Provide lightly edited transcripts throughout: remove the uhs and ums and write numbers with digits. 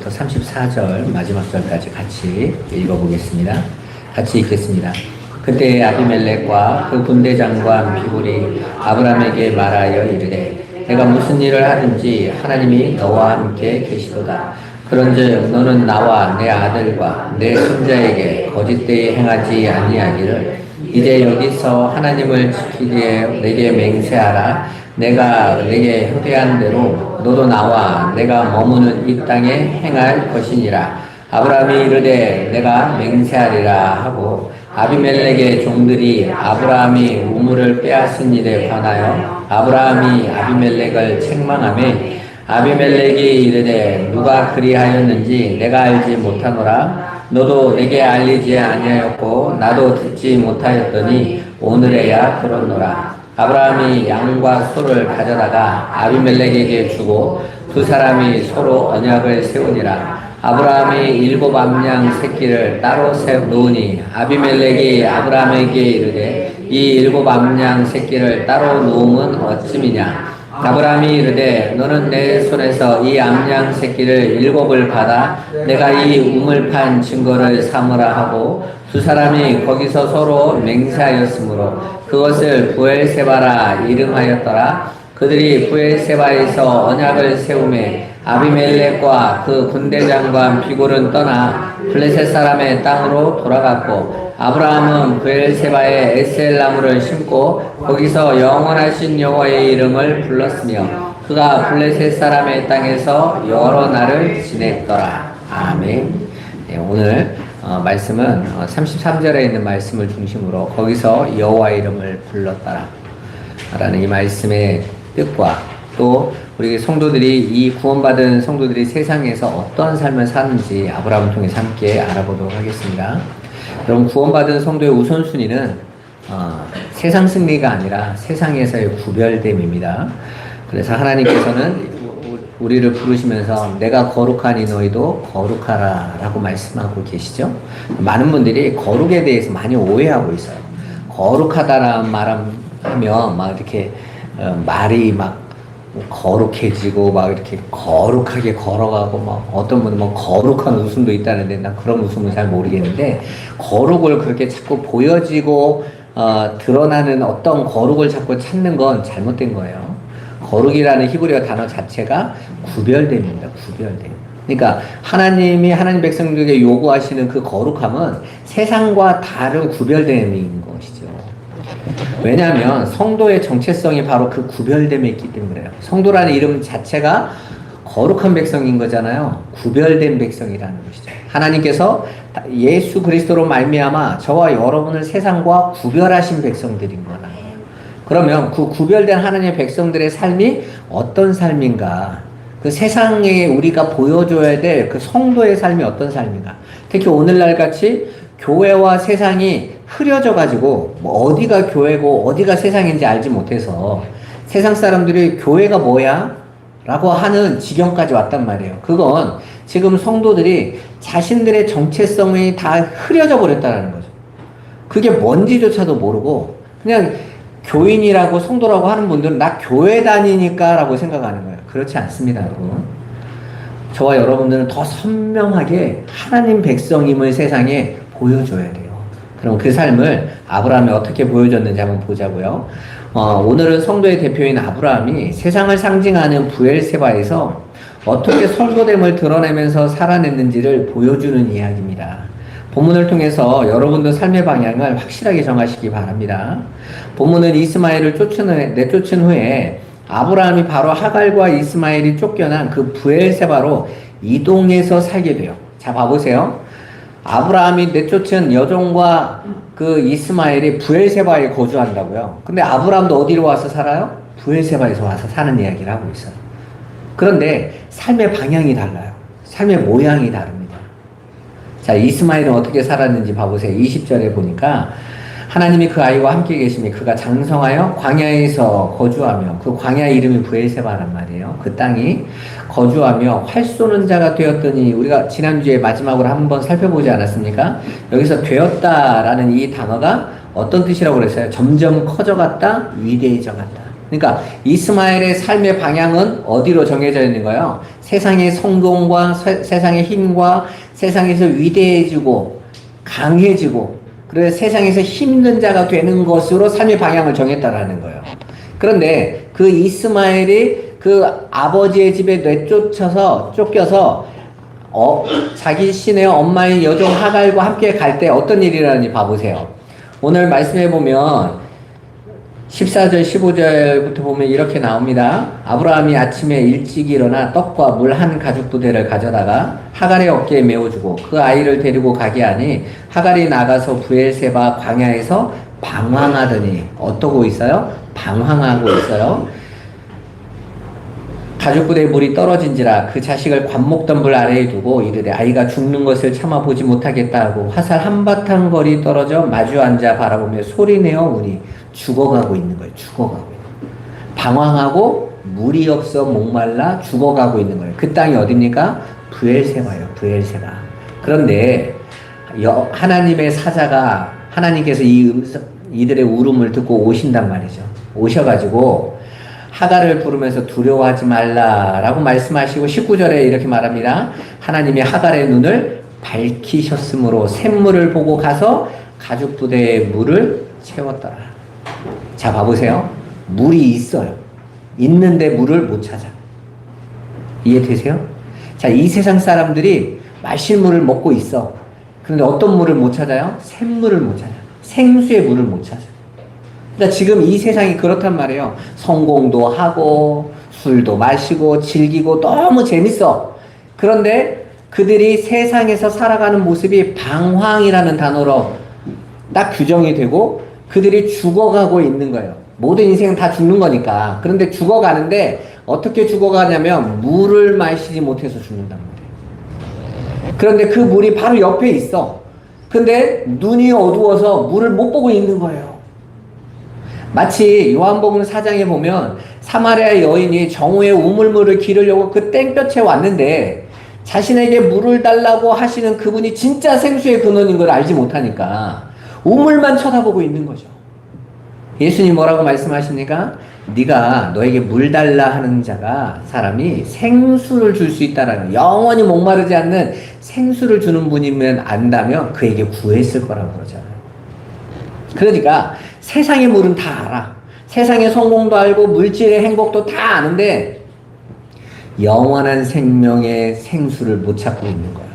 33절부터 34절 마지막 절까지 같이 읽어보겠습니다. 같이 읽겠습니다. 그때 아비멜렉과 그 군대장관 비굴이 아브라함에게 말하여 이르되 내가 무슨 일을 하든지 하나님이 너와 함께 계시도다. 그런즉 너는 나와 내 아들과 내 손자에게 거짓되이 행하지 아니하기를 이제 여기서 하나님을 지키기에 내게 맹세하라. 내가 내게 효대한 대로 너도 나와 내가 머무는 이 땅에 행할 것이니라. 아브라함이 이르되 내가 맹세하리라 하고 아비멜렉의 종들이 아브라함이 우물을 빼앗은 일에 관하여 아브라함이 아비멜렉을 책망하매 아비멜렉이 이르되 누가 그리하였는지 내가 알지 못하노라. 너도 내게 알리지 아니하였고 나도 듣지 못하였더니 오늘에야 들었노라. 아브라함이 양과 소를 가져다가 아비멜렉에게 주고 두 사람이 서로 언약을 세우니라. 아브라함이 7 암양 새끼를 따로 놓으니 아비멜렉이 아브라함에게 이르되 이 7 암양 새끼를 따로 놓음은 어찌미냐. 아브라함이 이르되 너는 내 손에서 이 암양 새끼를 7을 받아 내가 이 우물판 증거를 삼으라 하고 두 사람이 거기서 서로 맹세하였으므로 그것을 부엘세바라 이름하였더라. 그들이 부엘세바에서 언약을 세우매 아비멜렉과 그 군대장관 비굴은 떠나 블레셋 사람의 땅으로 돌아갔고 아브라함은 부엘세바에 에셀나무를 심고 거기서 영원하신 여호와의 이름을 불렀으며 그가 블레셋 사람의 땅에서 여러 날을 지냈더라. 아멘. 네, 오늘 말씀은 33절에 있는 말씀을 중심으로 거기서 여호와의 이름을 불렀더라 라는 이 말씀의 뜻과 또 우리 성도들이 이 구원받은 성도들이 세상에서 어떠한 삶을 사는지 아브라함을 통해서 함께 알아보도록 하겠습니다. 여러분, 구원받은 성도의 우선순위는 세상 승리가 아니라 세상에서의 구별됨입니다. 그래서 하나님께서는 우리를 부르시면서 내가 거룩하니 너희도 거룩하라 라고 말씀하고 계시죠. 많은 분들이 거룩에 대해서 많이 오해하고 있어요. 거룩하다라는 말하면 막 이렇게 말이 막 거룩해지고 막 이렇게 거룩하게 걸어가고 막 어떤 분은 뭐 거룩한 웃음도 있다는데 난 그런 웃음은 잘 모르겠는데 거룩을 그렇게 자꾸 보여지고 드러나는 어떤 거룩을 자꾸 찾는 건 잘못된 거예요. 거룩이라는 히브리어 단어 자체가 구별됨입니다. 구별됨. 그러니까 하나님이 하나님 백성들에게 요구하시는 그 거룩함은 세상과 다른 구별됨인 것이죠. 왜냐하면 성도의 정체성이 바로 그 구별됨에 있기 때문에 그래요. 성도라는 이름 자체가 거룩한 백성인 거잖아요. 구별된 백성이라는 것이죠. 하나님께서 예수 그리스도로 말미암아 저와 여러분을 세상과 구별하신 백성들인 거다. 그러면 그 구별된 하나님의 백성들의 삶이 어떤 삶인가? 그 세상에 우리가 보여줘야 될 그 성도의 삶이 어떤 삶인가? 특히 오늘날 같이 교회와 세상이 흐려져 가지고 뭐 어디가 교회고 어디가 세상인지 알지 못해서 세상 사람들이 교회가 뭐야? 라고 하는 지경까지 왔단 말이에요. 그건 지금 성도들이 자신들의 정체성이 다 흐려져 버렸다는 거죠. 그게 뭔지조차도 모르고 그냥 교인이라고 성도라고 하는 분들은 나 교회 다니니까 라고 생각하는 거예요. 그렇지 않습니다, 여러분. 저와 여러분들은 더 선명하게 하나님 백성임을 세상에 보여줘야 돼요. 그럼 그 삶을 아브라함이 어떻게 보여줬는지 한번 보자고요. 오늘은 성도의 대표인 아브라함이 세상을 상징하는 부엘세바에서 어떻게 성도됨을 드러내면서 살아냈는지를 보여주는 이야기입니다. 본문을 통해서 여러분도 삶의 방향을 확실하게 정하시기 바랍니다. 본문은 이스마엘을 내쫓은 후에 아브라함이 바로 하갈과 이스마엘이 쫓겨난 그 부엘세바로 이동해서 살게 돼요. 자, 봐보세요. 아브라함이 내쫓은 여종과 그 이스마엘이 부엘세바에 거주한다고요. 근데 아브라함도 어디로 와서 살아요? 부엘세바에서 와서 사는 이야기를 하고 있어요. 그런데 삶의 방향이 달라요. 삶의 모양이 다릅니다. 자, 이스마엘은 어떻게 살았는지 봐보세요. 20절에 보니까 하나님이 그 아이와 함께 계시니 그가 장성하여 광야에서 거주하며 그 광야 이름이 부엘세바란 말이에요. 그 땅이 거주하며 활 쏘는 자가 되었더니 우리가 지난주에 마지막으로 한번 살펴보지 않았습니까? 여기서 되었다라는 이 단어가 어떤 뜻이라고 그랬어요? 점점 커져갔다, 위대해져갔다. 그러니까 이스마엘의 삶의 방향은 어디로 정해져 있는 거예요? 세상의 성공과 세상의 힘과 세상에서 위대해지고 강해지고 그래서 세상에서 힘든 자가 되는 것으로 삶의 방향을 정했다라는 거예요. 그런데 그 이스마엘이 그 아버지의 집에 쫓겨서 자기 신의 엄마의 여종 하갈과 함께 갈 때 어떤 일이 일어나는지 봐보세요. 오늘 말씀해 보면 14절 15절부터 보면 이렇게 나옵니다. 아브라함이 아침에 일찍 일어나 떡과 물 한 가죽 부대를 가져다가 하갈의 어깨에 메어주고 그 아이를 데리고 가게 하니 하갈이 나가서 브엘세바 광야에서 방황하더니 어떠고 있어요? 방황하고 있어요. 가죽 부대에 물이 떨어진지라 그 자식을 관 먹던 물 아래에 두고 이르되 아이가 죽는 것을 참아 보지 못하겠다 하고 화살 한바탕 거리 떨어져 마주 앉아 바라보며 소리내어 우니 죽어가고 있는 거예요. 죽어가고 있는 거예요. 방황하고 물이 없어 목말라 죽어가고 있는 거예요. 그 땅이 어딥니까? 브엘세바예요. 브엘세바. 그런데 하나님의 사자가 하나님께서 이들의 울음을 듣고 오신단 말이죠. 오셔가지고 하갈을 부르면서 두려워하지 말라라고 말씀하시고 19절에 이렇게 말합니다. 하나님이 하갈의 눈을 밝히셨으므로 샘물을 보고 가서 가죽 부대에 물을 채웠더라. 자, 봐보세요. 물이 있어요. 있는데 물을 못 찾아. 이해되세요? 자, 이 세상 사람들이 마실 물을 먹고 있어. 그런데 어떤 물을 못 찾아요? 샘물을 못 찾아요. 생수의 물을 못 찾아요. 그러니까 지금 이 세상이 그렇단 말이에요. 성공도 하고 술도 마시고 즐기고 너무 재밌어. 그런데 그들이 세상에서 살아가는 모습이 방황이라는 단어로 딱 규정이 되고 그들이 죽어가고 있는 거예요. 모든 인생은 다 죽는 거니까. 그런데 죽어가는데 어떻게 죽어가냐면 물을 마시지 못해서 죽는단 말이에요. 그런데 그 물이 바로 옆에 있어. 근데 눈이 어두워서 물을 못 보고 있는 거예요. 마치 요한복음 4장에 보면 사마리아 여인이 정오에 우물물을 기르려고 그 땡볕에 왔는데 자신에게 물을 달라고 하시는 그분이 진짜 생수의 근원인 걸 알지 못하니까 우물만 쳐다보고 있는 거죠. 예수님 뭐라고 말씀하십니까? 네가 너에게 물 달라 하는 자가 사람이 생수를 줄 수 있다라는, 영원히 목마르지 않는 생수를 주는 분이면 안다면 그에게 구했을 거라고 그러잖아요. 그러니까 세상의 물은 다 알아. 세상의 성공도 알고 물질의 행복도 다 아는데 영원한 생명의 생수를 못 찾고 있는 거예요.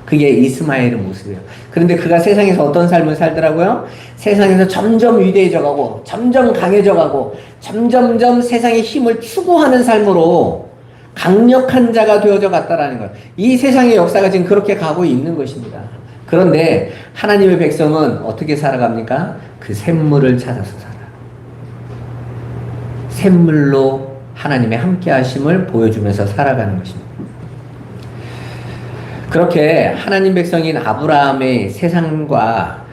그게 이스마엘의 모습이에요. 그런데 그가 세상에서 어떤 삶을 살더라고요? 세상에서 점점 위대해져가고 점점 강해져가고 점점점 세상의 힘을 추구하는 삶으로 강력한 자가 되어져 갔다라는 거예요. 이 세상의 역사가 지금 그렇게 가고 있는 것입니다. 그런데 하나님의 백성은 어떻게 살아갑니까? 그 샘물을 찾아서 살아. 샘물로 하나님의 함께 하심을 보여주면서 살아가는 것입니다. 그렇게 하나님 백성인 아브라함의 세상과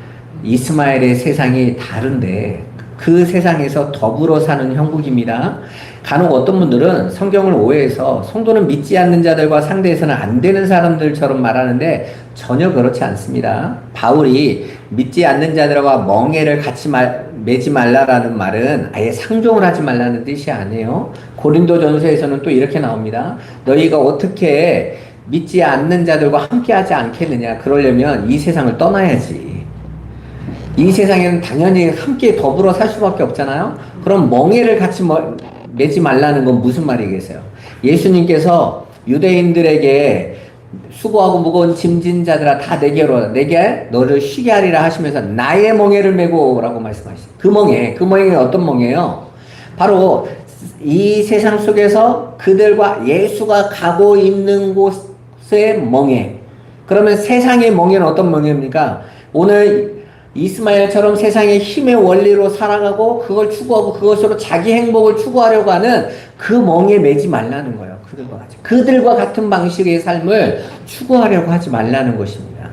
이스마엘의 세상이 다른데 그 세상에서 더불어 사는 형국입니다. 간혹 어떤 분들은 성경을 오해해서 성도는 믿지 않는 자들과 상대해서는 안 되는 사람들처럼 말하는데 전혀 그렇지 않습니다. 바울이 믿지 않는 자들과 멍에를 같이 매지 말라라는 말은 아예 상종을 하지 말라는 뜻이 아니에요. 고린도전서에서는 또 이렇게 나옵니다. 너희가 어떻게 믿지 않는 자들과 함께 하지 않겠느냐. 그러려면 이 세상을 떠나야지. 이 세상에는 당연히 함께 더불어 살 수밖에 없잖아요. 그럼 멍에를 같이 매지 말라는 건 무슨 말이겠어요? 예수님께서 유대인들에게 수고하고 무거운 짐진 자들아 다 내게 너를 쉬게 하리라 하시면서 나의 멍에를 메고 라고 말씀하시죠. 그 멍에가 어떤 멍에예요? 바로 이 세상 속에서 그들과 예수가 가고 있는 곳의 멍에. 그러면 세상의 멍에는 어떤 멍에입니까? 오늘 이스마엘처럼 세상의 힘의 원리로 살아가고 그걸 추구하고 그것으로 자기 행복을 추구하려고 하는 그 멍에 매지 말라는 거예요. 그들과 같은 방식의 삶을 추구하려고 하지 말라는 것입니다.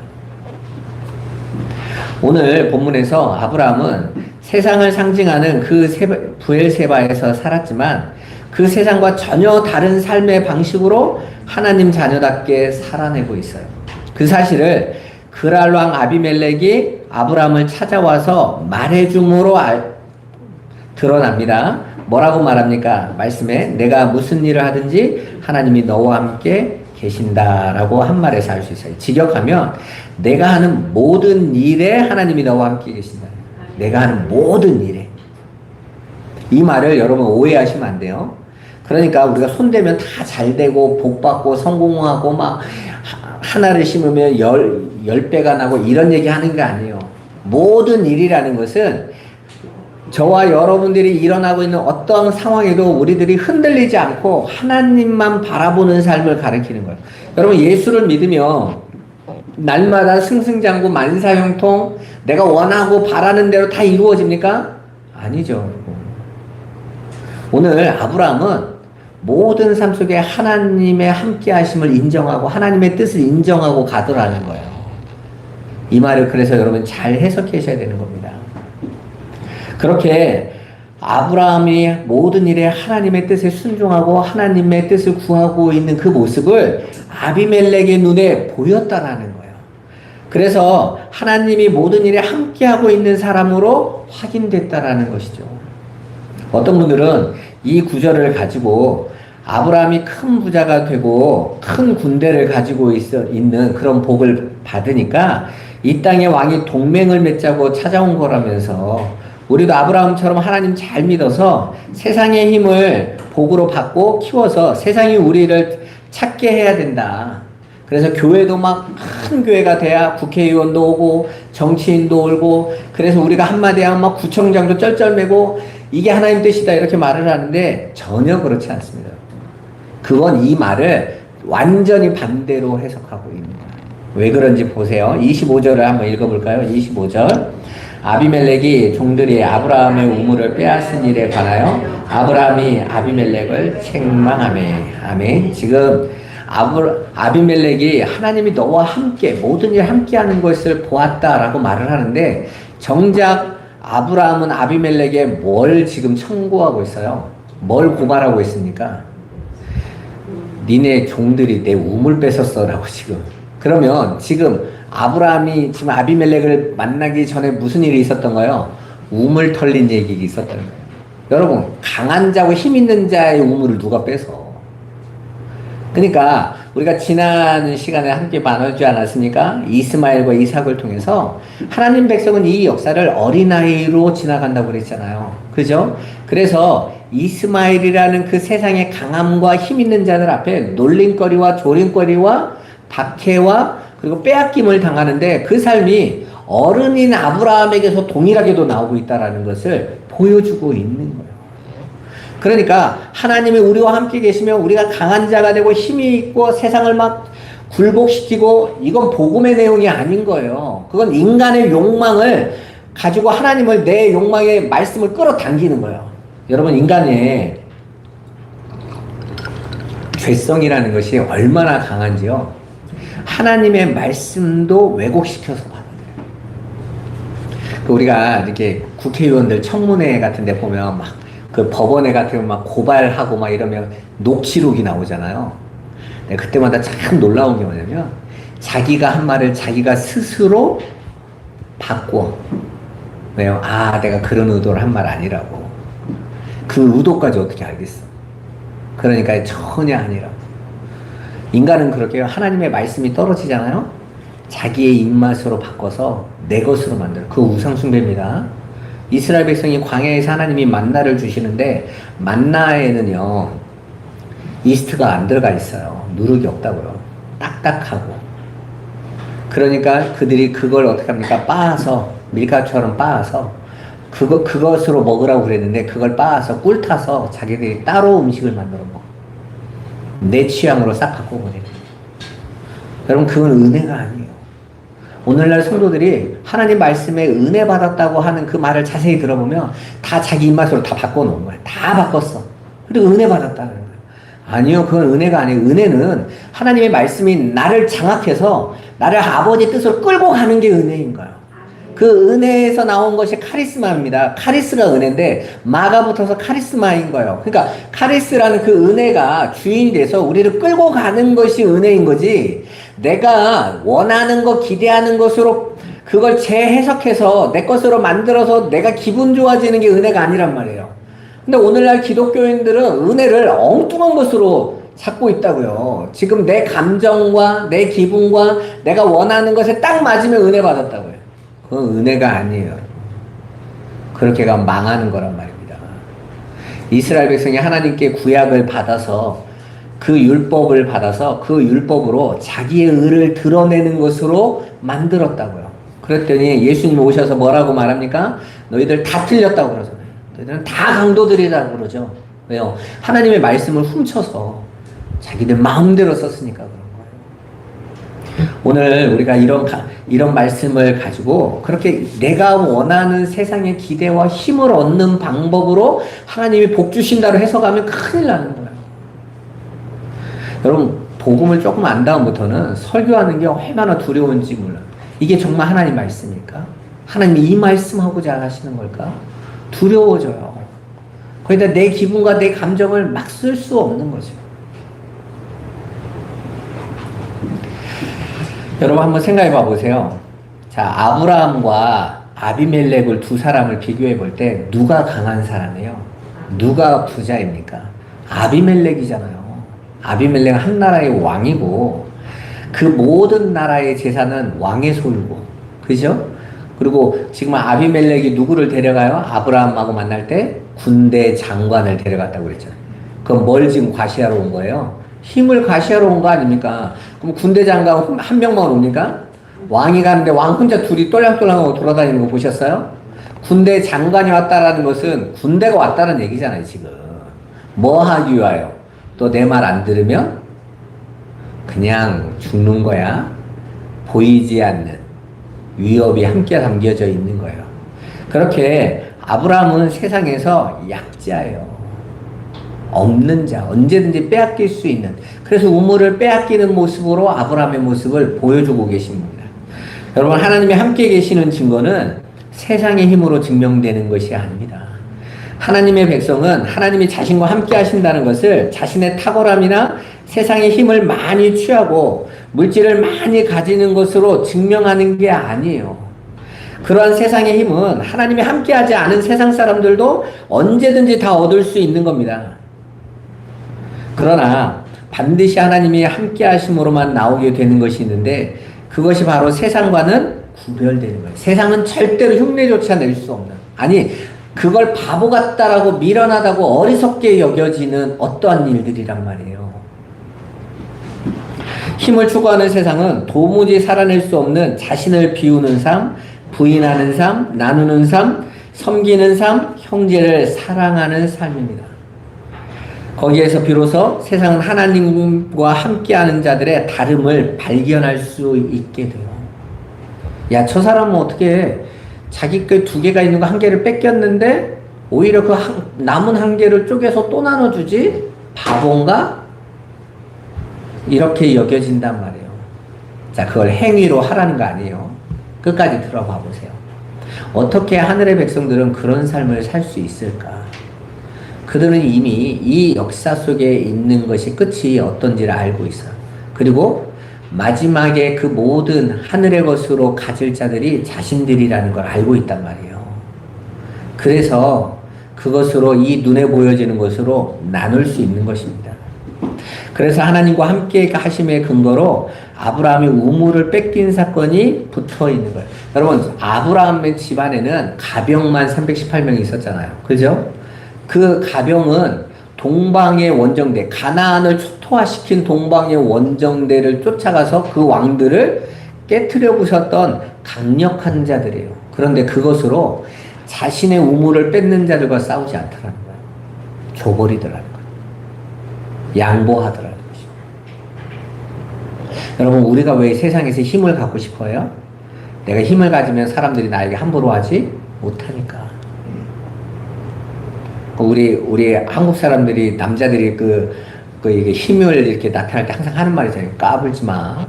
오늘 본문에서 아브라함은 세상을 상징하는 그 브엘세바에서 살았지만 그 세상과 전혀 다른 삶의 방식으로 하나님 자녀답게 살아내고 있어요. 그 사실을 그랄 왕 아비멜렉이 아브라함을 찾아와서 말해줌으로 드러납니다. 뭐라고 말합니까? 말씀에 내가 무슨 일을 하든지 하나님이 너와 함께 계신다라고 한 말에서 알 수 있어요. 직역하면 내가 하는 모든 일에 하나님이 너와 함께 계신다. 내가 하는 모든 일에. 이 말을 여러분 오해하시면 안 돼요. 그러니까 우리가 손대면 다 잘 되고 복 받고 성공하고 막 하나를 심으면 열 배가 나고 이런 얘기 하는 게 아니에요. 모든 일이라는 것은 저와 여러분들이 일어나고 있는 어떠한 상황에도 우리들이 흔들리지 않고 하나님만 바라보는 삶을 가리키는 거예요. 여러분 예수를 믿으면 날마다 승승장구 만사형통 내가 원하고 바라는 대로 다 이루어집니까? 아니죠. 오늘 아브라함은 모든 삶 속에 하나님의 함께 하심을 인정하고 하나님의 뜻을 인정하고 가더라는 거예요. 이 말을 그래서 여러분 잘 해석하셔야 되는 겁니다. 그렇게 아브라함이 모든 일에 하나님의 뜻에 순종하고 하나님의 뜻을 구하고 있는 그 모습을 아비멜렉의 눈에 보였다라는 거예요. 그래서 하나님이 모든 일에 함께하고 있는 사람으로 확인됐다라는 것이죠. 어떤 분들은 이 구절을 가지고 아브라함이 큰 부자가 되고 큰 군대를 가지고 있는 그런 복을 받으니까 이 땅의 왕이 동맹을 맺자고 찾아온 거라면서 우리도 아브라함처럼 하나님 잘 믿어서 세상의 힘을 복으로 받고 키워서 세상이 우리를 찾게 해야 된다. 그래서 교회도 막 큰 교회가 돼야 국회의원도 오고 정치인도 오고 그래서 우리가 한마디 하면 막 구청장도 쩔쩔매고 이게 하나님 뜻이다 이렇게 말을 하는데 전혀 그렇지 않습니다. 그건 이 말을 완전히 반대로 해석하고 있는 거예요. 왜 그런지 보세요. 25절을 한번 읽어볼까요? 25절. 아비멜렉이 종들이 아브라함의 우물을 빼앗은 일에 관하여 아브라함이 아비멜렉을 책망하매. 아멘. 지금 아비멜렉이 하나님이 너와 함께 모든 일 함께 하는 것을 보았다라고 말을 하는데 정작 아브라함은 아비멜렉에 뭘 지금 청구하고 있어요? 뭘 고발하고 있습니까? 니네 종들이 내 우물 뺏었어라고 지금. 그러면 지금 아브라함이 지금 아비멜렉을 만나기 전에 무슨 일이 있었던 거예요? 우물 털린 얘기가 있었던 거예요. 여러분 강한 자고 힘 있는 자의 우물을 누가 뺏어? 그러니까 우리가 지난 시간에 함께 나누지 않았습니까? 이스마엘과 이삭을 통해서 하나님 백성은 이 역사를 어린아이로 지나간다고 그랬잖아요. 그죠? 그래서 이스마엘이라는 그 세상의 강함과 힘 있는 자들 앞에 놀림거리와 조림거리와 박해와 그리고 빼앗김을 당하는데 그 삶이 어른인 아브라함에게서 동일하게도 나오고 있다는 것을 보여주고 있는 거예요. 그러니까 하나님이 우리와 함께 계시면 우리가 강한 자가 되고 힘이 있고 세상을 막 굴복시키고 이건 복음의 내용이 아닌 거예요. 그건 인간의 욕망을 가지고 하나님을 내 욕망의 말씀을 끌어당기는 거예요. 여러분 인간의 죄성이라는 것이 얼마나 강한지요. 하나님의 말씀도 왜곡시켜서 받아들여요. 우리가 이렇게 국회의원들 청문회 같은 데 보면 막 그 법원에 같은 막 고발하고 막 이러면 녹취록이 나오잖아요. 그때마다 참 놀라운 게 뭐냐면 자기가 한 말을 자기가 스스로 바꿔. 왜요? 아, 내가 그런 의도를 한 말 아니라고. 그 의도까지 어떻게 알겠어? 그러니까 전혀 아니라고. 인간은 그렇게 하나님의 말씀이 떨어지잖아요. 자기의 입맛으로 바꿔서 내 것으로 만들어. 그 우상숭배입니다. 이스라엘 백성이 광야에서 하나님이 만나를 주시는데 만나에는요 이스트가 안 들어가 있어요. 누룩이 없다고요. 딱딱하고. 그러니까 그들이 그걸 어떻게 합니까? 빻아서 밀가루처럼 빻아서 그것으로 먹으라고 그랬는데 그걸 빻아서 꿀 타서 자기들이 따로 음식을 만들어 먹어. 내 취향으로 싹 바꿔버리는. 여러분 그건 은혜가 아니에요. 오늘날 성도들이 하나님 말씀에 은혜 받았다고 하는 그 말을 자세히 들어보면 다 자기 입맛으로 다 바꿔놓은 거야. 다 바꿨어. 그리고 은혜 받았다는 거야. 아니요, 그건 은혜가 아니에요. 은혜는 하나님의 말씀이 나를 장악해서 나를 아버지 뜻으로 끌고 가는 게 은혜인 거예요. 그 은혜에서 나온 것이 카리스마입니다. 카리스가 은혜인데 마가 붙어서 카리스마인 거예요. 그러니까 카리스라는 그 은혜가 주인이 돼서 우리를 끌고 가는 것이 은혜인 거지, 내가 원하는 것, 기대하는 것으로 그걸 재해석해서 내 것으로 만들어서 내가 기분 좋아지는 게 은혜가 아니란 말이에요. 근데 오늘날 기독교인들은 은혜를 엉뚱한 것으로 찾고 있다고요. 지금 내 감정과 내 기분과 내가 원하는 것에 딱 맞으면 은혜 받았다고요. 그건 은혜가 아니에요. 그렇게 가면 망하는 거란 말입니다. 이스라엘 백성이 하나님께 구약을 받아서 그 율법을 받아서 그 율법으로 자기의 의를 드러내는 것으로 만들었다고요. 그랬더니 예수님 오셔서 뭐라고 말합니까? 너희들 다 틀렸다고 그러잖아요. 너희들은 다 강도들이라고 그러죠. 왜요? 하나님의 말씀을 훔쳐서 자기들 마음대로 썼으니까 그런 거예요. 오늘 우리가 이런 말씀을 가지고 그렇게 내가 원하는 세상의 기대와 힘을 얻는 방법으로 하나님이 복 주신다고 해석하면 큰일 나는 거예요. 여러분, 복음을 조금 안 다음부터는 설교하는 게 얼마나 두려운지 몰라요. 이게 정말 하나님 말씀일까? 하나님이 이 말씀하고자 하시는 걸까? 두려워져요. 거기다 내 기분과 내 감정을 막 쓸 수 없는 거죠. 여러분 한번 생각해 봐 보세요. 자, 아브라함과 아비멜렉을 두 사람을 비교해 볼 때 누가 강한 사람이에요? 누가 부자입니까? 아비멜렉이잖아요. 아비멜렉은 한 나라의 왕이고 그 모든 나라의 재산은 왕의 소유고, 그죠? 그리고 지금 아비멜렉이 누구를 데려가요? 아브라함하고 만날 때 군대 장관을 데려갔다고 그랬잖아요. 그럼 뭘 지금 과시하러 온 거예요? 힘을 과시하러 온 거 아닙니까? 그럼 군대 장관 한 명만 옵니까? 왕이 가는데 왕 혼자 둘이 똘랑똘랑하고 돌아다니는 거 보셨어요? 군대 장관이 왔다라는 것은 군대가 왔다는 얘기잖아요, 지금. 뭐 하기 위하여? 또 내 말 안 들으면 그냥 죽는 거야. 보이지 않는 위협이 함께 담겨져 있는 거예요. 그렇게 아브라함은 세상에서 약자예요. 없는 자, 언제든지 빼앗길 수 있는. 그래서 우물을 빼앗기는 모습으로 아브라함의 모습을 보여주고 계신 겁니다. 여러분, 하나님이 함께 계시는 증거는 세상의 힘으로 증명되는 것이 아닙니다. 하나님의 백성은 하나님이 자신과 함께 하신다는 것을 자신의 탁월함이나 세상의 힘을 많이 취하고 물질을 많이 가지는 것으로 증명하는 게 아니에요. 그러한 세상의 힘은 하나님이 함께하지 않은 세상 사람들도 언제든지 다 얻을 수 있는 겁니다. 그러나 반드시 하나님이 함께 하심으로만 나오게 되는 것이 있는데 그것이 바로 세상과는 구별되는 거예요. 세상은 절대로 흉내조차 낼 수 없는, 아니 그걸 바보 같다라고 미련하다고 어리석게 여겨지는 어떠한 일들이란 말이에요. 힘을 추구하는 세상은 도무지 살아낼 수 없는 자신을 비우는 삶, 부인하는 삶, 나누는 삶, 섬기는 삶, 형제를 사랑하는 삶입니다. 거기에서 비로소 세상은 하나님과 함께하는 자들의 다름을 발견할 수 있게 돼요. 야, 저 사람은 어떻게 자기 그 두 개가 있는 거 한 개를 뺏겼는데 오히려 그 남은 한 개를 쪼개서 또 나눠주지? 바본가? 이렇게 여겨진단 말이에요. 자, 그걸 행위로 하라는 거 아니에요. 끝까지 들어봐 보세요. 어떻게 하늘의 백성들은 그런 삶을 살 수 있을까? 그들은 이미 이 역사 속에 있는 것이 끝이 어떤지를 알고 있어요. 그리고 마지막에 그 모든 하늘의 것으로 가질 자들이 자신들이라는 걸 알고 있단 말이에요. 그래서 그것으로 이 눈에 보여지는 것으로 나눌 수 있는 것입니다. 그래서 하나님과 함께 하심의 근거로 아브라함이 우물을 뺏긴 사건이 붙어 있는 거예요. 여러분, 아브라함의 집안에는 가병만 318명이 있었잖아요. 그죠? 그 가병은 동방의 원정대, 가나안을 초토화시킨 동방의 원정대를 쫓아가서 그 왕들을 깨트려 부셨던 강력한 자들이에요. 그런데 그것으로 자신의 우물을 뺏는 자들과 싸우지 않더라는 거예요. 줘버리더라는 거예요. 양보하더라는 것이죠. 여러분, 우리가 왜 세상에서 힘을 갖고 싶어요? 내가 힘을 가지면 사람들이 나에게 함부로 하지 못하니까. 우리 한국 사람들이, 남자들이 이게 힘을 이렇게 나타날 때 항상 하는 말이잖아요. 까불지 마.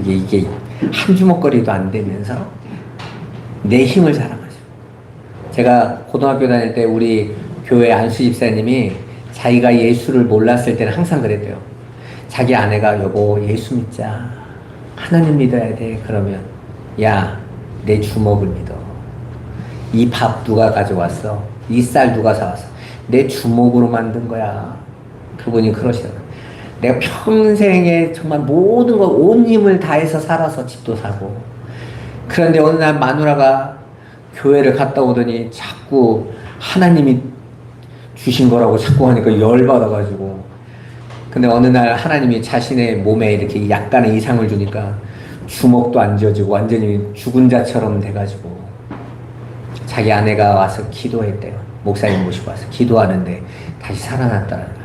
이게 한 주먹거리도 안 되면서 내 힘을 자랑하죠. 제가 고등학교 다닐 때 우리 교회 안수 집사님이 자기가 예수를 몰랐을 때는 항상 그랬대요. 자기 아내가 여보 예수 믿자. 하나님 믿어야 돼. 그러면 야, 내 주먹을 믿어. 이 밥 누가 가져왔어? 이 쌀 누가 사왔어? 내 주먹으로 만든 거야. 그분이 그러시더라고요. 내가 평생에 정말 모든 걸 온 힘을 다해서 살아서 집도 사고, 그런데 어느 날 마누라가 교회를 갔다 오더니 자꾸 하나님이 주신 거라고 자꾸 하니까 열받아가지고, 근데 어느 날 하나님이 자신의 몸에 이렇게 약간의 이상을 주니까 주먹도 안 쥐어지고 완전히 죽은 자처럼 돼가지고 자기 아내가 와서 기도했대요. 목사님 모시고 와서 기도하는데 다시 살아났다는 거예요.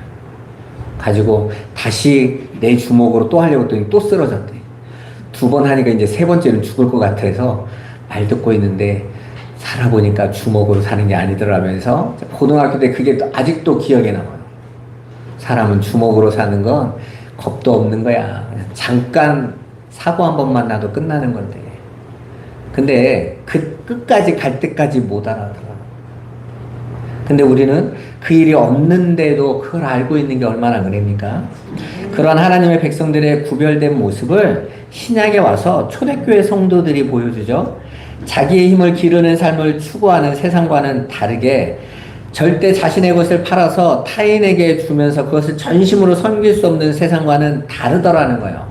가지고 다시 내 주먹으로 또 하려고 했더니 또 쓰러졌대. 2번 하니까 이제 3번째는 죽을 것 같아서 말 듣고 있는데 살아보니까 주먹으로 사는 게 아니더라면서, 고등학교 때 그게 아직도 기억에 남아요. 사람은 주먹으로 사는 건 겁도 없는 거야. 잠깐 사고 한 번만 나도 끝나는 건데. 근데 그 끝까지 갈 때까지 못 알아들어. 근데 우리는 그 일이 없는데도 그걸 알고 있는 게 얼마나 은혜입니까? 그런 하나님의 백성들의 구별된 모습을 신약에 와서 초대교회 성도들이 보여주죠. 자기의 힘을 기르는 삶을 추구하는 세상과는 다르게 절대 자신의 것을 팔아서 타인에게 주면서 그것을 전심으로 섬길 수 없는 세상과는 다르더라는 거예요.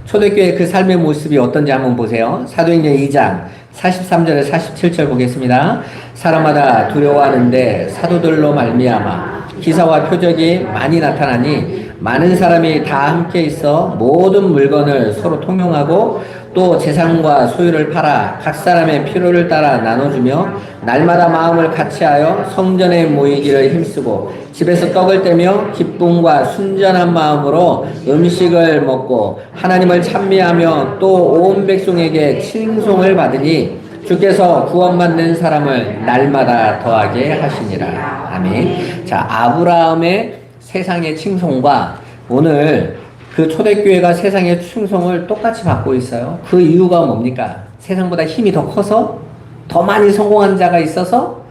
초대교회 그 삶의 모습이 어떤지 한번 보세요. 사도행전 2장 43절에 47절 보겠습니다. 사람마다 두려워하는데 사도들로 말미암아 기사와 표적이 많이 나타나니 많은 사람이 다 함께 있어 모든 물건을 서로 통용하고 또 재산과 소유를 팔아 각 사람의 필요를 따라 나눠주며 날마다 마음을 같이하여 성전에 모이기를 힘쓰고 집에서 떡을 떼며 기쁨과 순전한 마음으로 음식을 먹고 하나님을 찬미하며 또 온 백성에게 칭송을 받으니 주께서 구원받는 사람을 날마다 더하게 하시니라. 아멘. 자, 아브라함의 세상의 칭송과 오늘 그 초대교회가 세상의 칭송을 똑같이 받고 있어요. 그 이유가 뭡니까? 세상보다 힘이 더 커서? 더 많이 성공한 자가 있어서?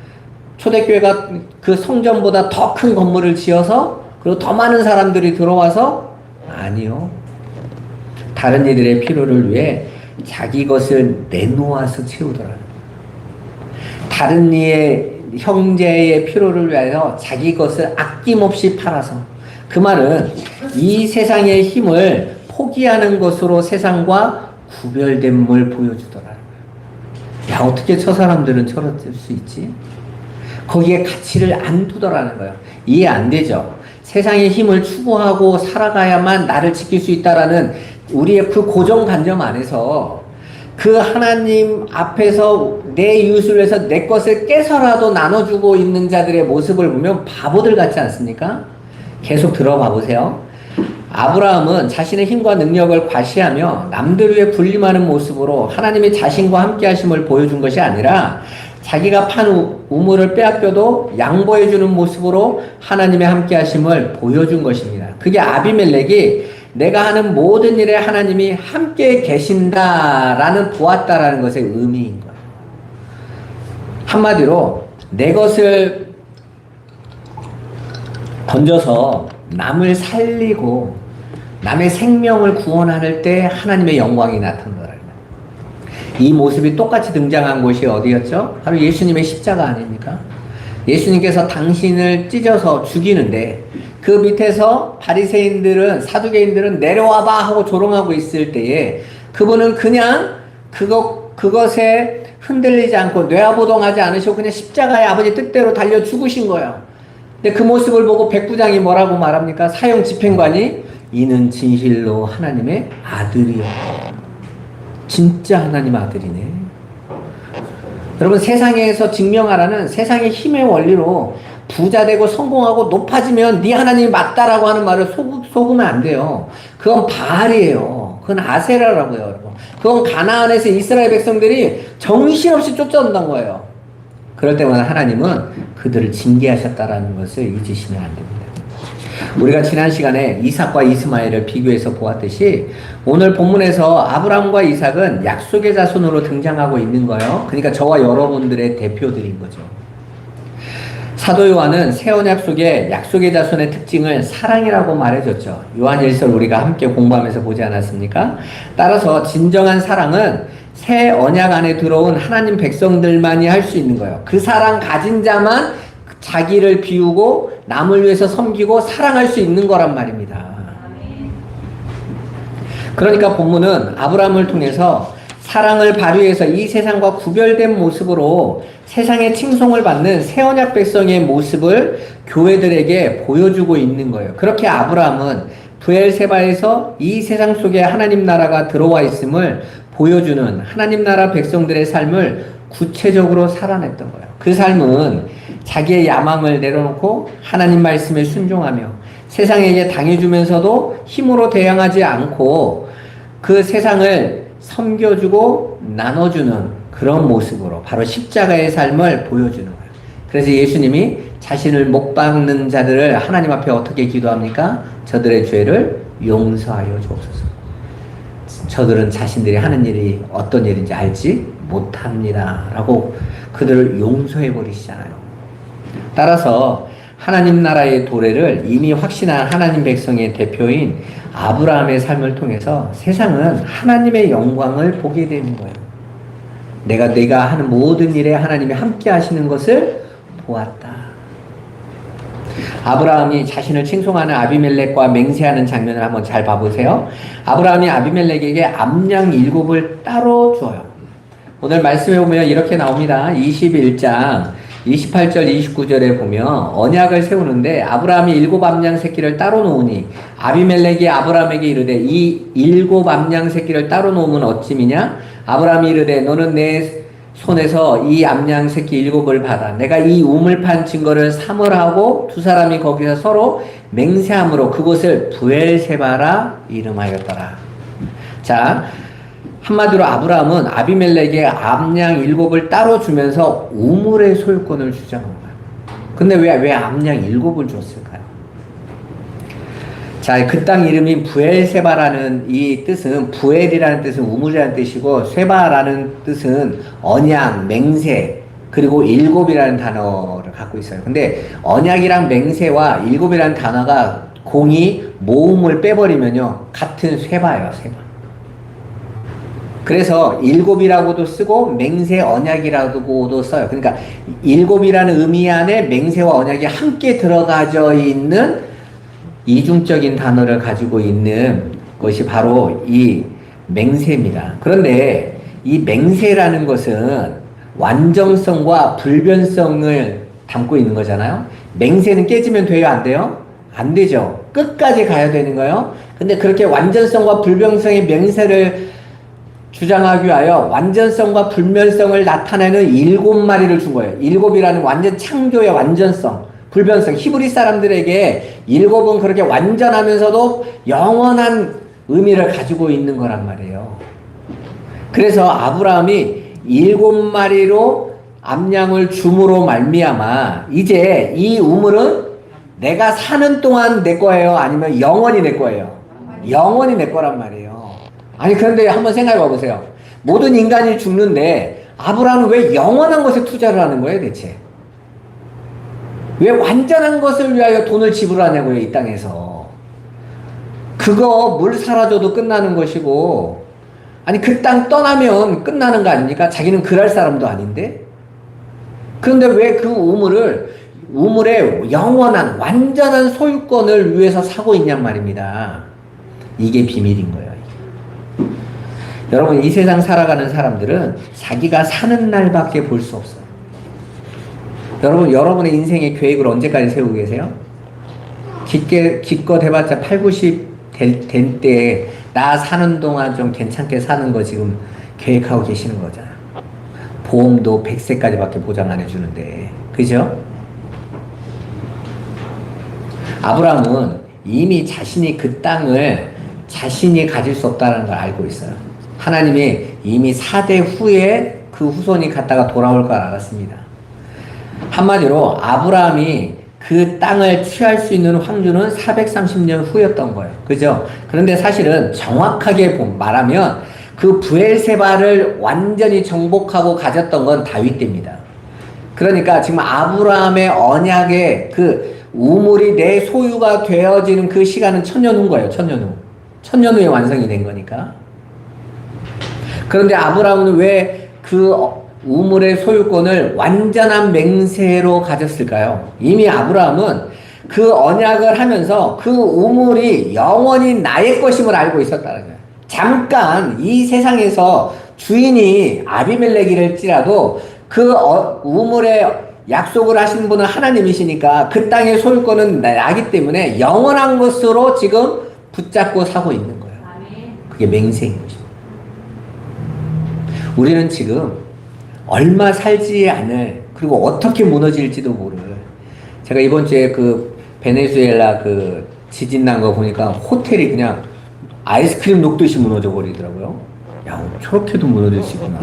초대교회가 그 성전보다 더 큰 건물을 지어서? 그리고 더 많은 사람들이 들어와서? 아니요. 다른 이들의 필요를 위해 자기 것을 내놓아서 채우더라고요. 다른 이의 형제의 필요를 위하여 자기 것을 아낌없이 팔아서. 그 말은 이 세상의 힘을 포기하는 것으로 세상과 구별됨을 보여주더라고요. 야, 어떻게 저 사람들은 저럴 수 있지? 거기에 가치를 안 두더라는 거예요. 이해 안 되죠? 세상의 힘을 추구하고 살아가야만 나를 지킬 수 있다라는 우리의 그 고정관념 안에서 그 하나님 앞에서 내 이웃을 위해서 내 것을 깨서라도 나눠주고 있는 자들의 모습을 보면 바보들 같지 않습니까? 계속 들어봐 보세요. 아브라함은 자신의 힘과 능력을 과시하며 남들 위해 군림하는 모습으로 하나님이 자신과 함께 하심을 보여준 것이 아니라 자기가 판 우물을 빼앗겨도 양보해주는 모습으로 하나님의 함께 하심을 보여준 것입니다. 그게 아비멜렉이 내가 하는 모든 일에 하나님이 함께 계신다라는 보았다라는 것의 의미인 거예요. 한마디로 내 것을 던져서 남을 살리고 남의 생명을 구원할 때 하나님의 영광이 나타나더라고요. 이 모습이 똑같이 등장한 곳이 어디였죠? 바로 예수님의 십자가 아닙니까? 예수님께서 당신을 찢어서 죽이는데 그 밑에서 바리새인들은, 사두개인들은 내려와봐 하고 조롱하고 있을 때에 그분은 그냥 그것에 흔들리지 않고 뇌아보동하지 않으시고 그냥 십자가에 아버지 뜻대로 달려 죽으신 거예요. 근데 그 모습을 보고 백부장이 뭐라고 말합니까? 사형 집행관이 이는 진실로 하나님의 아들이요. 진짜 하나님 아들이네. 여러분, 세상에서 증명하라는 세상의 힘의 원리로 부자 되고 성공하고 높아지면 네 하나님이 맞다라고 하는 말을 속으면 안 돼요. 그건 바알이에요. 그건 아세라라고요, 여러분. 그건 가나안에서 이스라엘 백성들이 정신없이 쫓아온다는 거예요. 그럴 때마다 하나님은 그들을 징계하셨다라는 것을 잊으시면 안 됩니다. 우리가 지난 시간에 이삭과 이스마엘을 비교해서 보았듯이 오늘 본문에서 아브라함과 이삭은 약속의 자손으로 등장하고 있는 거예요. 그러니까 저와 여러분들의 대표들인 거죠. 사도 요한은 새 언약 속에 약속의 자손의 특징을 사랑이라고 말해줬죠. 요한일서 우리가 함께 공부하면서 보지 않았습니까? 따라서 진정한 사랑은 새 언약 안에 들어온 하나님 백성들만이 할 수 있는 거예요. 그 사랑 가진 자만 자기를 비우고 남을 위해서 섬기고 사랑할 수 있는 거란 말입니다. 그러니까 본문은 아브라함을 통해서 사랑을 발휘해서 이 세상과 구별된 모습으로 세상의 칭송을 받는 새 언약 백성의 모습을 교회들에게 보여주고 있는 거예요. 그렇게 아브라함은 브엘세바에서 이 세상 속에 하나님 나라가 들어와 있음을 보여주는 하나님 나라 백성들의 삶을 구체적으로 살아냈던 거예요. 그 삶은 자기의 야망을 내려놓고 하나님 말씀에 순종하며 세상에게 당해주면서도 힘으로 대항하지 않고 그 세상을 섬겨주고 나눠주는 그런 모습으로 바로 십자가의 삶을 보여주는 거예요. 그래서 예수님이 자신을 못 박는 자들을 하나님 앞에 어떻게 기도합니까? 저들의 죄를 용서하여 주옵소서. 저들은 자신들이 하는 일이 어떤 일인지 알지 못합니다. 라고 그들을 용서해 버리시잖아요. 따라서 하나님 나라의 도래를 이미 확신한 하나님 백성의 대표인 아브라함의 삶을 통해서 세상은 하나님의 영광을 보게 되는 거예요. 내가 하는 모든 일에 하나님이 함께 하시는 것을 보았다. 아브라함이 자신을 칭송하는 아비멜렉과 맹세하는 장면을 한번 잘 봐보세요. 아브라함이 아비멜렉에게 암양 7을 따로 주어요. 오늘 말씀해 보면 이렇게 나옵니다. 21장 28절 29절에 보면 언약을 세우는데 아브라함이 7 암양 새끼를 따로 놓으니 아비멜렉이 아브라함에게 이르되 이 7 암양 새끼를 따로 놓으면 어찌미냐? 아브라함이 이르되 너는 내 손에서 이 암양 새끼 7을 받아 내가 이 우물판 증거를 삼으라고 두 사람이 거기서 서로 맹세함으로 그곳을 브엘세바라 이름하였더라. 자, 한마디로 아브라함은 아비멜렉에게 암양 7을 따로 주면서 우물의 소유권을 주장한 거예요. 근데 왜 암양 7을 줬을까요? 자, 그 땅 이름인 브엘세바라는 이 뜻은 부엘이라는 뜻은 우물이라는 뜻이고 세바라는 뜻은 언약, 맹세 그리고 7이라는 단어를 갖고 있어요. 근데 언약이랑 맹세와 7이라는 단어가 공이 모음을 빼버리면요 같은 세바예요. 세바. 그래서 7이라고도 쓰고 맹세 언약이라고도 써요. 그러니까 7이라는 의미 안에 맹세와 언약이 함께 들어가져 있는 이중적인 단어를 가지고 있는 것이 바로 이 맹세입니다. 그런데 이 맹세라는 것은 완전성과 불변성을 담고 있는 거잖아요. 맹세는 깨지면 돼요? 안 돼요? 안 되죠. 끝까지 가야 되는 거예요. 근데 그렇게 완전성과 불변성의 맹세를 주장하기 위하여 완전성과 불변성을 나타내는 7마리를 준 거예요. 7이라는 완전 창조의 완전성, 불변성. 히브리 사람들에게 7은 그렇게 완전하면서도 영원한 의미를 가지고 있는 거란 말이에요. 그래서 아브라함이 7마리로 암양을 줌으로 말미암아 이제 이 우물은 내가 사는 동안 내 거예요? 아니면 영원히 내 거예요? 영원히 내 거란 말이에요. 아니 그런데 한번 생각해 봐보세요. 모든 인간이 죽는데 아브라함은 왜 영원한 것에 투자를 하는 거예요 대체? 왜 완전한 것을 위하여 돈을 지불하냐고요 이 땅에서. 그거 물 사라져도 끝나는 것이고 아니 그 땅 떠나면 끝나는 거 아닙니까? 자기는 그럴 사람도 아닌데. 그런데 왜 그 우물의 영원한 완전한 소유권을 위해서 사고 있냔 말입니다. 이게 비밀인 거예요. 여러분 이 세상 살아가는 사람들은 자기가 사는 날밖에 볼 수 없어요. 여러분의 인생의 계획을 언제까지 세우고 계세요? 기껏 해봤자 8, 90 된 때에 나 사는 동안 좀 괜찮게 사는 거 지금 계획하고 계시는 거잖아요. 보험도 100세까지밖에 보장 안 해주는데 그죠? 아브라함은 이미 자신이 그 땅을 자신이 가질 수 없다는 걸 알고 있어요. 하나님이 이미 4대 후에 그 후손이 갔다가 돌아올 걸 알았습니다. 한마디로 아브라함이 그 땅을 취할 수 있는 황주는 430년 후였던 거예요. 그죠? 그런데 사실은 정확하게 말하면 그 브엘세바를 완전히 정복하고 가졌던 건 다윗 때입니다. 그러니까 지금 아브라함의 언약의 그 우물이 내 소유가 되어지는 그 시간은 1000년 후인 거예요. 1000년 후. 1000년 후에 완성이 된 거니까. 그런데 아브라함은 왜 그 우물의 소유권을 완전한 맹세로 가졌을까요? 이미 아브라함은 그 언약을 하면서 그 우물이 영원히 나의 것임을 알고 있었다는 거예요. 잠깐 이 세상에서 주인이 아비멜렉이랄지라도 그 우물에 약속을 하신 분은 하나님이시니까 그 땅의 소유권은 나기 때문에 영원한 것으로 지금 붙잡고 사고 있는 거예요. 그게 맹세인 것입니다. 우리는 지금 얼마 살지 않을, 그리고 어떻게 무너질지도 모를, 제가 이번 주에 그 베네수엘라 그 지진 난 거 보니까 호텔이 그냥 아이스크림 녹듯이 무너져 버리더라고요. 야, 저렇게도 무너질 수 있구나.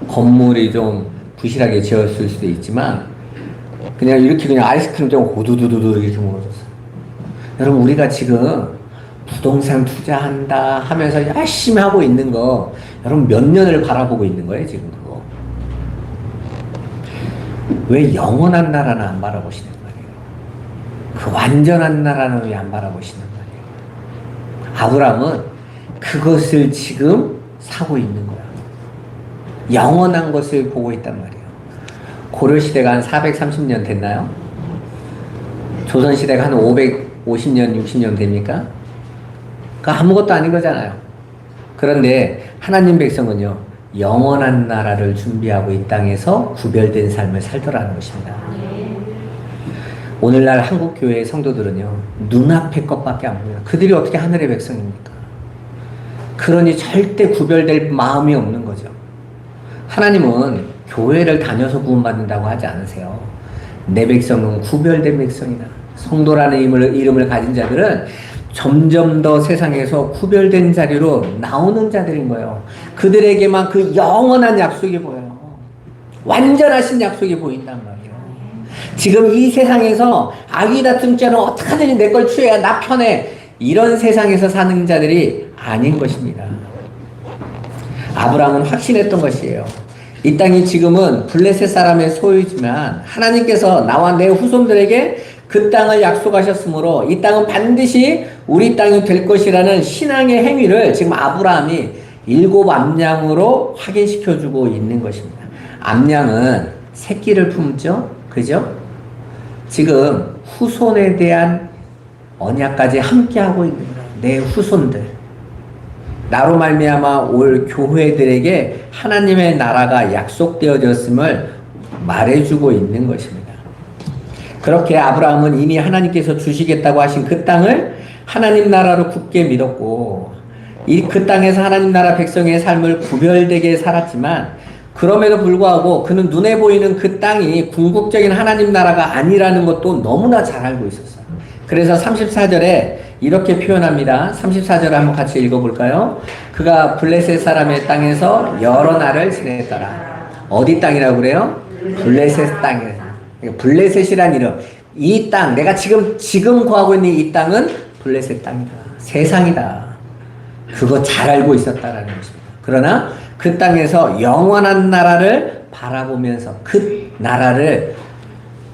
건물이 좀 부실하게 지었을 수도 있지만 그냥 이렇게 그냥 아이스크림 좀 호두두두두 이렇게 무너졌어요. 여러분, 우리가 지금 부동산 투자한다 하면서 열심히 하고 있는 거, 여러분 몇 년을 바라보고 있는 거예요, 지금 그거. 왜 영원한 나라는 안 바라보시는 말이에요? 그 완전한 나라는 왜 안 바라보시는 말이에요? 아브라함은 그것을 지금 사고 있는 거야. 영원한 것을 보고 있단 말이에요. 고려시대가 한 430년 됐나요? 조선시대가 한 550년, 60년 됩니까? 그러니까 아무것도 아닌 거잖아요. 그런데 하나님 백성은요, 영원한 나라를 준비하고 이 땅에서 구별된 삶을 살더라는 것입니다. 오늘날 한국교회의 성도들은요, 눈앞의 것밖에 안 보여요. 그들이 어떻게 하늘의 백성입니까? 그러니 절대 구별될 마음이 없는 거죠. 하나님은 교회를 다녀서 구원받는다고 하지 않으세요. 내 백성은 구별된 백성이다. 성도라는 이름을 가진 자들은 점점 더 세상에서 구별된 자리로 나오는 자들인 거예요. 그들에게만 그 영원한 약속이 보여요. 완전하신 약속이 보인단 말이에요. 지금 이 세상에서 아기 다툼 자는 어떻게든 내 걸 취해야 나 편해. 이런 세상에서 사는 자들이 아닌 것입니다. 아브라함은 확신했던 것이에요. 이 땅이 지금은 블레셋 사람의 소유지만 하나님께서 나와 내 후손들에게 그 땅을 약속하셨으므로 이 땅은 반드시 우리 땅이 될 것이라는 신앙의 행위를 지금 아브라함이 7 암양으로 확인시켜주고 있는 것입니다. 암양은 새끼를 품죠? 그죠? 지금 후손에 대한 언약까지 함께하고 있는 거예요. 내 후손들. 나로 말미암아 올 교회들에게 하나님의 나라가 약속되어졌음을 말해주고 있는 것입니다. 그렇게 아브라함은 이미 하나님께서 주시겠다고 하신 그 땅을 하나님 나라로 굳게 믿었고, 그 땅에서 하나님 나라 백성의 삶을 구별되게 살았지만, 그럼에도 불구하고 그는 눈에 보이는 그 땅이 궁극적인 하나님 나라가 아니라는 것도 너무나 잘 알고 있었어요. 그래서 34절에 이렇게 표현합니다. 34절을 한번 같이 읽어볼까요? 그가 블레셋 사람의 땅에서 여러 날을 지냈더라. 어디 땅이라고 그래요? 블레셋 땅이에요. 블레셋이란 이름. 이 땅, 내가 지금 구하고 있는 이 땅은 블레셋 땅이다. 세상이다. 그거 잘 알고 있었다라는 것입니다. 그러나 그 땅에서 영원한 나라를 바라보면서 그 나라를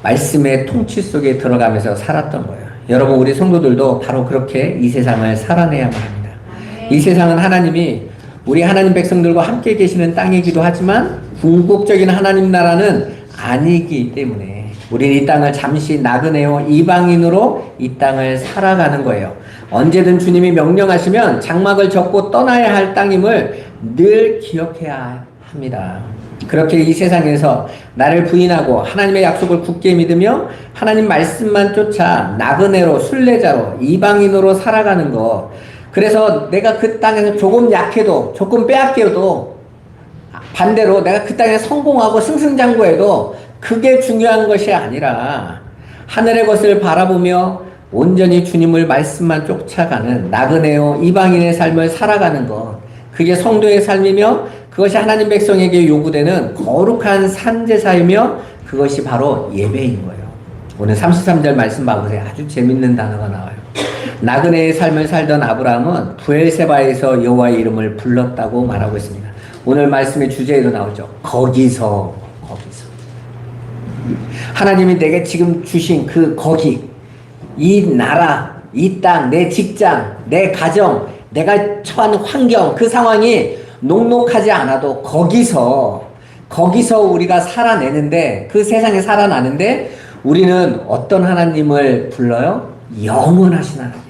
말씀의 통치 속에 들어가면서 살았던 거예요. 여러분, 우리 성도들도 바로 그렇게 이 세상을 살아내야만 합니다. 이 세상은 하나님이 우리 하나님 백성들과 함께 계시는 땅이기도 하지만 궁극적인 하나님 나라는 아니기 때문에 우리는 이 땅을 잠시 나그네요 이방인으로 이 땅을 살아가는 거예요. 언제든 주님이 명령하시면 장막을 접고 떠나야 할 땅임을 늘 기억해야 합니다. 그렇게 이 세상에서 나를 부인하고 하나님의 약속을 굳게 믿으며 하나님 말씀만 쫓아 나그네로, 순례자로, 이방인으로 살아가는 것. 그래서 내가 그 땅에서 조금 약해도, 조금 빼앗겨도, 반대로 내가 그 땅에 성공하고 승승장구해도 그게 중요한 것이 아니라 하늘의 것을 바라보며 온전히 주님을 말씀만 쫓아가는 나그네요 이방인의 삶을 살아가는 것. 그게 성도의 삶이며 그것이 하나님 백성에게 요구되는 거룩한 산제사이며 그것이 바로 예배인 거예요. 오늘 33절 말씀 봐보세요. 아주 재밌는 단어가 나와요. 나그네의 삶을 살던 아브라함은 부엘세바에서 여호와의 이름을 불렀다고 말하고 있습니다. 오늘 말씀의 주제에도 나오죠. 거기서. 하나님이 내게 지금 주신 그 거기, 이 나라, 이 땅, 내 직장, 내 가정, 내가 처한 환경, 그 상황이 녹록하지 않아도 거기서 거기서 우리가 살아내는데, 그 세상에 살아나는데 우리는 어떤 하나님을 불러요? 영원하신 하나님.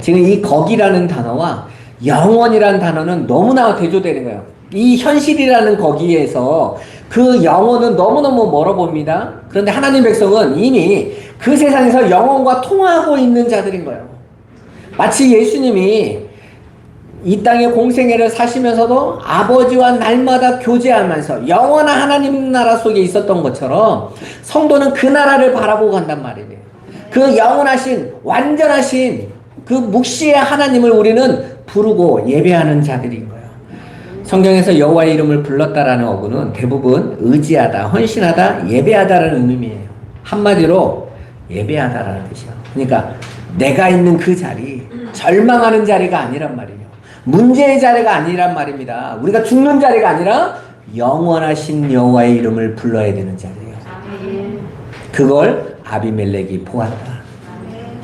지금 이 거기라는 단어와 영원이라는 단어는 너무나 대조되는 거예요. 이 현실이라는 거기에서 그 영혼은 너무너무 멀어 보입니다. 그런데 하나님 백성은 이미 그 세상에서 영혼과 통하고 있는 자들인 거예요. 마치 예수님이 이 땅의 공생애를 사시면서도 아버지와 날마다 교제하면서 영원한 하나님 나라 속에 있었던 것처럼 성도는 그 나라를 바라보고 간단 말이에요. 그 영원하신 완전하신 그 묵시의 하나님을 우리는 부르고 예배하는 자들인 거예요. 성경에서 여호와의 이름을 불렀다라는 어구는 대부분 의지하다, 헌신하다, 예배하다라는 의미예요. 한마디로 예배하다라는 뜻이에요. 그러니까 내가 있는 그 자리, 절망하는 자리가 아니란 말이에요. 문제의 자리가 아니란 말입니다. 우리가 죽는 자리가 아니라 영원하신 여호와의 이름을 불러야 되는 자리예요. 그걸 아비멜렉이 보았다.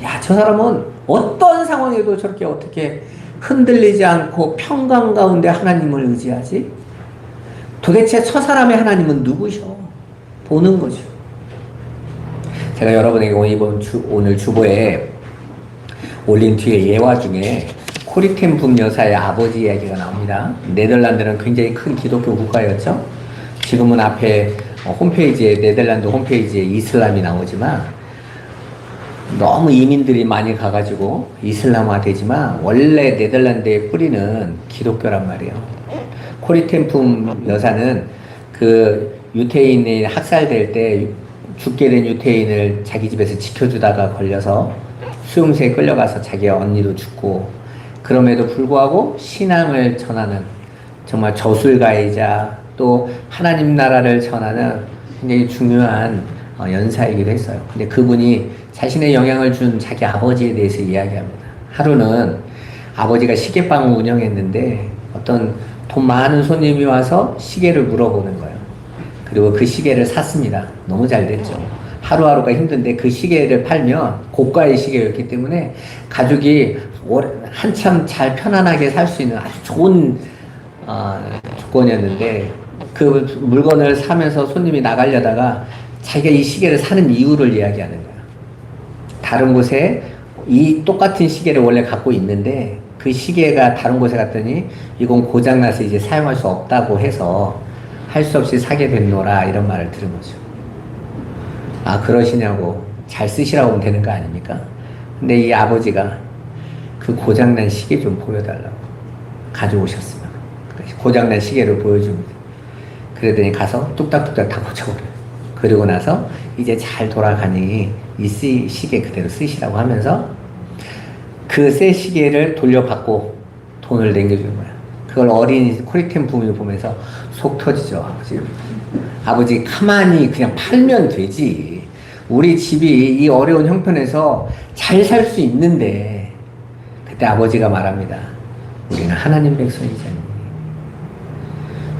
야, 저 사람은 어떤 상황에도 저렇게 어떻게 흔들리지 않고 평강 가운데 하나님을 의지하지? 도대체 저 사람의 하나님은 누구셔? 보는 거죠. 제가 여러분에게 오늘 주보에 올린 뒤에 예화 중에 코리 텐 붐 여사의 아버지 이야기가 나옵니다. 네덜란드는 굉장히 큰 기독교 국가였죠. 지금은 앞에 홈페이지에, 네덜란드 홈페이지에 이슬람이 나오지만 너무 이민들이 많이 가가지고 이슬람화 되지만 원래 네덜란드의 뿌리는 기독교란 말이에요. 코리 텐 붐 여사는 그 유태인이 학살될 때 죽게 된 유태인을 자기 집에서 지켜주다가 걸려서 수용소에 끌려가서 자기 언니도 죽고, 그럼에도 불구하고 신앙을 전하는 정말 저술가이자 또 하나님 나라를 전하는 굉장히 중요한 연사이기도 했어요. 근데 그분이 자신의 영향을 준 자기 아버지에 대해서 이야기합니다. 하루는 아버지가 시계방을 운영했는데 어떤 돈 많은 손님이 와서 시계를 물어보는 거예요. 그리고 그 시계를 샀습니다. 너무 잘 됐죠. 하루하루가 힘든데 그 시계를 팔면 고가의 시계였기 때문에 가족이 한참 잘 편안하게 살 수 있는 아주 좋은 조건이었는데, 그 물건을 사면서 손님이 나가려다가 자기가 이 시계를 사는 이유를 이야기하는 거야. 다른 곳에 이 똑같은 시계를 원래 갖고 있는데 그 시계가 다른 곳에 갔더니 이건 고장나서 이제 사용할 수 없다고 해서 할 수 없이 사게 됐노라, 이런 말을 들은 거죠. 아, 그러시냐고. 잘 쓰시라고 하면 되는 거 아닙니까? 근데 이 아버지가 그 고장난 시계 좀 보여달라고 가져오셨으면 고장난 시계를 보여줍니다. 그러더니 가서 뚝딱뚝딱 다 고쳐버려요. 그리고 나서 이제 잘 돌아가니 이 시계 그대로 쓰시라고 하면서 그 새 시계를 돌려받고 돈을 남겨주는 거야. 그걸 어린 코리 텐 붐이 보면서 속 터지죠, 아버지. 아버지 가만히 그냥 팔면 되지. 우리 집이 이 어려운 형편에서 잘 살 수 있는데. 그때 아버지가 말합니다. 우리는 하나님 백성이잖니.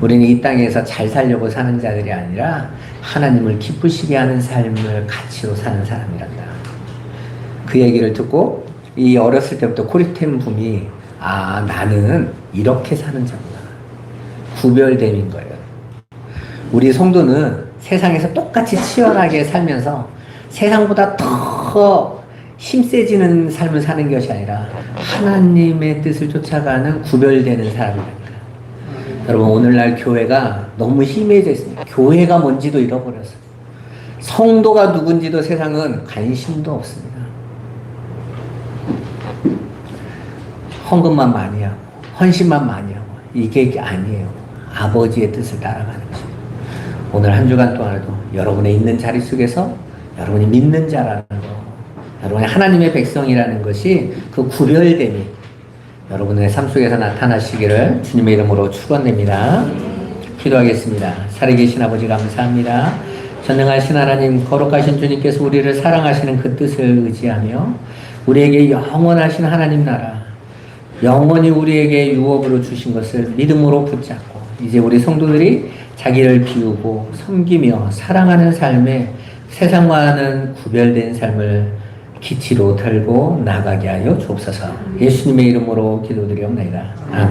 우리는 이 땅에서 잘 살려고 사는 자들이 아니라 하나님을 기쁘시게 하는 삶을 가치로 사는 사람이란다. 그 얘기를 듣고 이 어렸을 때부터 코리 텐 붐이, 아, 나는 이렇게 사는 자구나. 구별됨인 거예요. 우리 성도는 세상에서 똑같이 치열하게 살면서 세상보다 더 힘세지는 삶을 사는 것이 아니라 하나님의 뜻을 쫓아가는 구별되는 사람입니다. 여러분, 오늘날 교회가 너무 희미해져 있습니다. 교회가 뭔지도 잃어버렸어요. 성도가 누군지도 세상은 관심도 없습니다. 헌금만 많이 하고 헌신만 많이 하고 이게 아니에요. 아버지의 뜻을 따라가는 것입니다. 오늘 한 주간 동안에도 여러분의 있는 자리 속에서 여러분이 믿는 자라는 거, 여러분이 하나님의 백성이라는 것이 그 구별됨이 여러분의 삶 속에서 나타나시기를 주님의 이름으로 축원합니다. 기도하겠습니다. 살아계신 아버지 감사합니다. 전능하신 하나님, 거룩하신 주님께서 우리를 사랑하시는 그 뜻을 의지하며 우리에게 영원하신 하나님 나라, 영원히 우리에게 유업으로 주신 것을 믿음으로 붙잡고 이제 우리 성도들이 자기를 비우고 섬기며 사랑하는 삶에 세상과는 구별된 삶을 기치로 들고 나가게 하여 주옵소서. 예수님의 이름으로 기도드리옵나이다. 아멘.